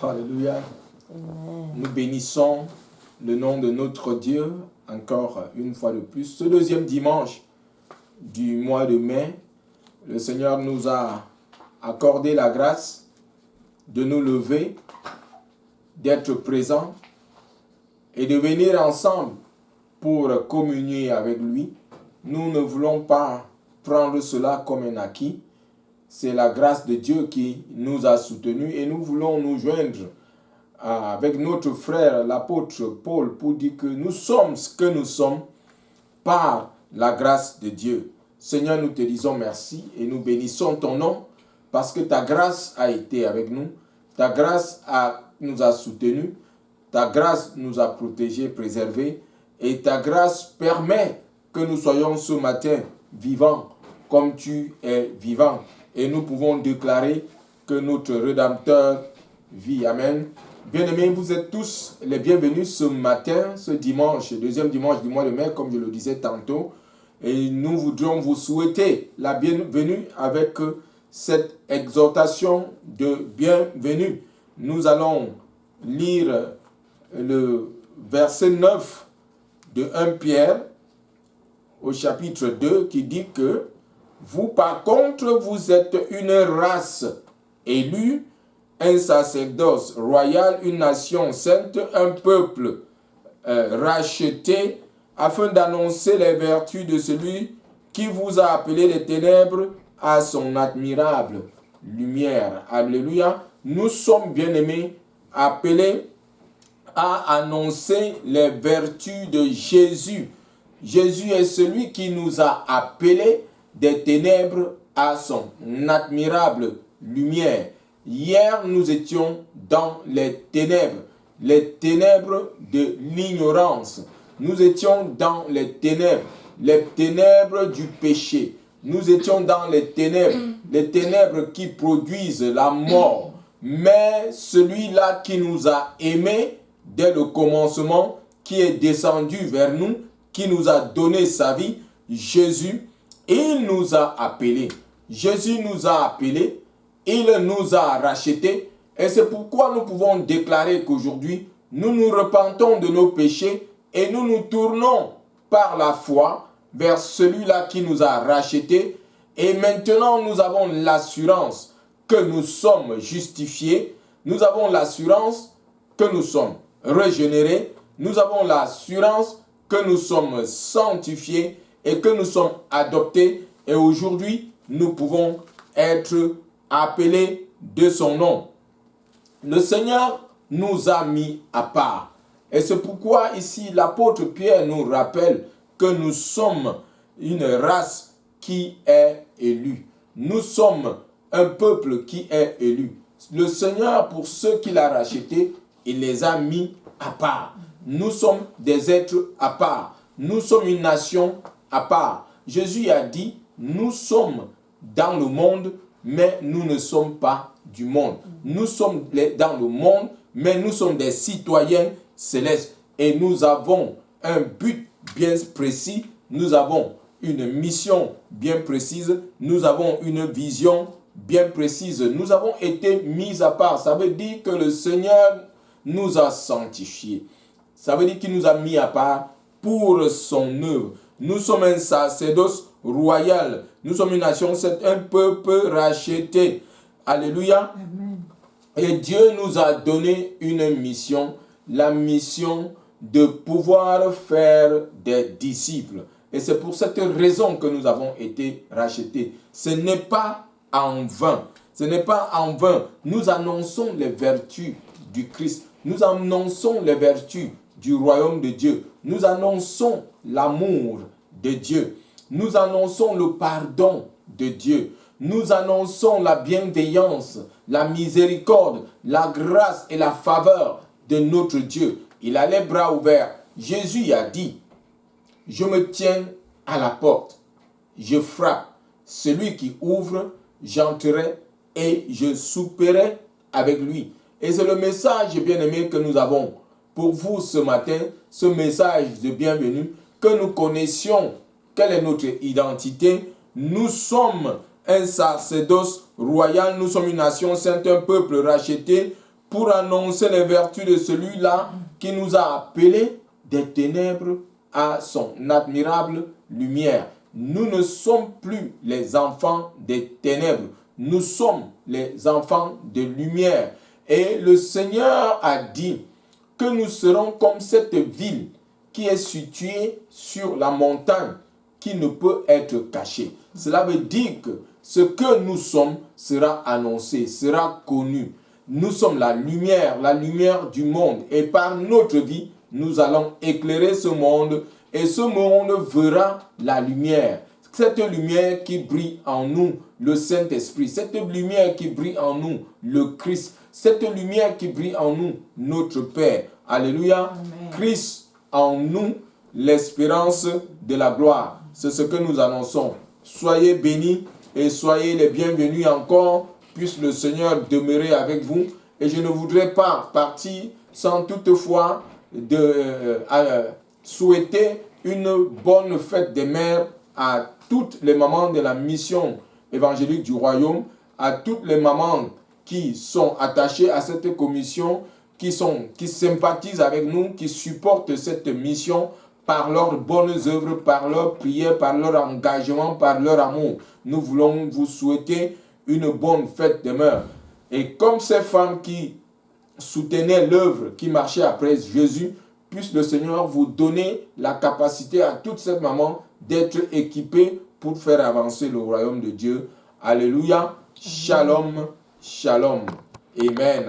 Alléluia. Amen. Nous bénissons le nom de notre Dieu encore une fois de plus. Ce deuxième dimanche du mois de mai, le Seigneur nous a accordé la grâce de nous lever, d'être présents et de venir ensemble pour communier avec lui. Nous ne voulons pas prendre cela comme un acquis. C'est la grâce de Dieu qui nous a soutenus et nous voulons nous joindre avec notre frère l'apôtre Paul pour dire que nous sommes ce que nous sommes par la grâce de Dieu. Seigneur, nous te disons merci et nous bénissons ton nom parce que ta grâce a été avec nous, ta grâce nous a soutenus, ta grâce nous a protégés, préservés et ta grâce permet que nous soyons ce matin vivants comme tu es vivant. Et nous pouvons déclarer que notre Rédempteur vit. Amen. Bien-aimés, vous êtes tous les bienvenus ce matin, ce dimanche, deuxième dimanche du mois de mai, comme je le disais tantôt. Et nous voudrions vous souhaiter la bienvenue avec cette exhortation de bienvenue. Nous allons lire le verset 9 de 1 Pierre au chapitre 2 qui dit que vous, par contre, vous êtes une race élue, un sacerdoce royal, une nation sainte, un peuple racheté, afin d'annoncer les vertus de celui qui vous a appelé des ténèbres à son admirable lumière. Alléluia. Nous sommes bien-aimés, appelés à annoncer les vertus de Jésus. Jésus est celui qui nous a appelés des ténèbres à son admirable lumière. Hier, nous étions dans les ténèbres de l'ignorance. Nous étions dans les ténèbres du péché. Nous étions dans les ténèbres qui produisent la mort. Mais celui-là qui nous a aimés dès le commencement, qui est descendu vers nous, qui nous a donné sa vie, Jésus, il nous a appelés. Jésus nous a appelés, il nous a rachetés. Et c'est pourquoi nous pouvons déclarer qu'aujourd'hui, nous nous repentons de nos péchés et nous nous tournons par la foi vers celui-là qui nous a rachetés. Et maintenant, nous avons l'assurance que nous sommes justifiés. Nous avons l'assurance que nous sommes régénérés. Nous avons l'assurance que nous sommes sanctifiés et que nous sommes adoptés. Et aujourd'hui, nous pouvons être appelés de son nom. Le Seigneur nous a mis à part. Et c'est pourquoi ici l'apôtre Pierre nous rappelle que nous sommes une race qui est élue. Nous sommes un peuple qui est élu. Le Seigneur, pour ceux qu'il a rachetés, il les a mis à part. Nous sommes des êtres à part. Nous sommes une nation à part. Jésus a dit, nous sommes dans le monde, mais nous ne sommes pas du monde. Nous sommes dans le monde, mais nous sommes des citoyens célestes. Et nous avons un but bien précis. Nous avons une mission bien précise. Nous avons une vision bien précise. Nous avons été mis à part. Ça veut dire que le Seigneur nous a sanctifiés. Ça veut dire qu'il nous a mis à part pour son œuvre. Nous sommes un sacerdoce royal. Nous sommes une nation, c'est un peuple racheté. Alléluia. Amen. Et Dieu nous a donné une mission, la mission de pouvoir faire des disciples. Et c'est pour cette raison que nous avons été rachetés. Ce n'est pas en vain. Ce n'est pas en vain. Nous annonçons les vertus du Christ. Nous annonçons les vertus du royaume de Dieu. Nous annonçons l'amour de Dieu. Nous annonçons le pardon de Dieu. Nous annonçons la bienveillance, la miséricorde, la grâce et la faveur de notre Dieu. Il a les bras ouverts. Jésus a dit, je me tiens à la porte, je frappe. Celui qui ouvre, j'entrerai et je souperai avec lui. Et c'est le message bien-aimé que nous avons pour vous ce matin, ce message de bienvenue, que nous connaissions quelle est notre identité. Nous sommes un sacerdoce royal, nous sommes une nation sainte, un peuple racheté, pour annoncer les vertus de celui-là qui nous a appelés des ténèbres à son admirable lumière. Nous ne sommes plus les enfants des ténèbres, nous sommes les enfants de lumière. Et le Seigneur a dit que nous serons comme cette ville qui est située sur la montagne, qui ne peut être cachée. Cela veut dire que ce que nous sommes sera annoncé, sera connu. Nous sommes la lumière du monde. Et par notre vie, nous allons éclairer ce monde. Et ce monde verra la lumière. Cette lumière qui brille en nous, le Saint-Esprit. Cette lumière qui brille en nous, le Christ. Cette lumière qui brille en nous, notre Père. Alléluia. Amen. Christ en nous, l'espérance de la gloire. C'est ce que nous annonçons. Soyez bénis et soyez les bienvenus encore. Puisse le Seigneur demeurer avec vous. Et je ne voudrais pas partir sans toutefois souhaiter une bonne fête des mères à toutes les mamans de la mission évangélique du royaume, à toutes les mamans qui sont attachées à cette commission, qui sympathisent avec nous, qui supportent cette mission par leurs bonnes œuvres, par leurs prières, par leur engagement, par leur amour. Nous voulons vous souhaiter une bonne fête des mères. Et comme ces femmes qui soutenaient l'œuvre, qui marchaient après Jésus, puisse le Seigneur vous donner la capacité à toutes ces mamans d'être équipées pour faire avancer le royaume de Dieu. Alléluia. Shalom. Shalom. Amen.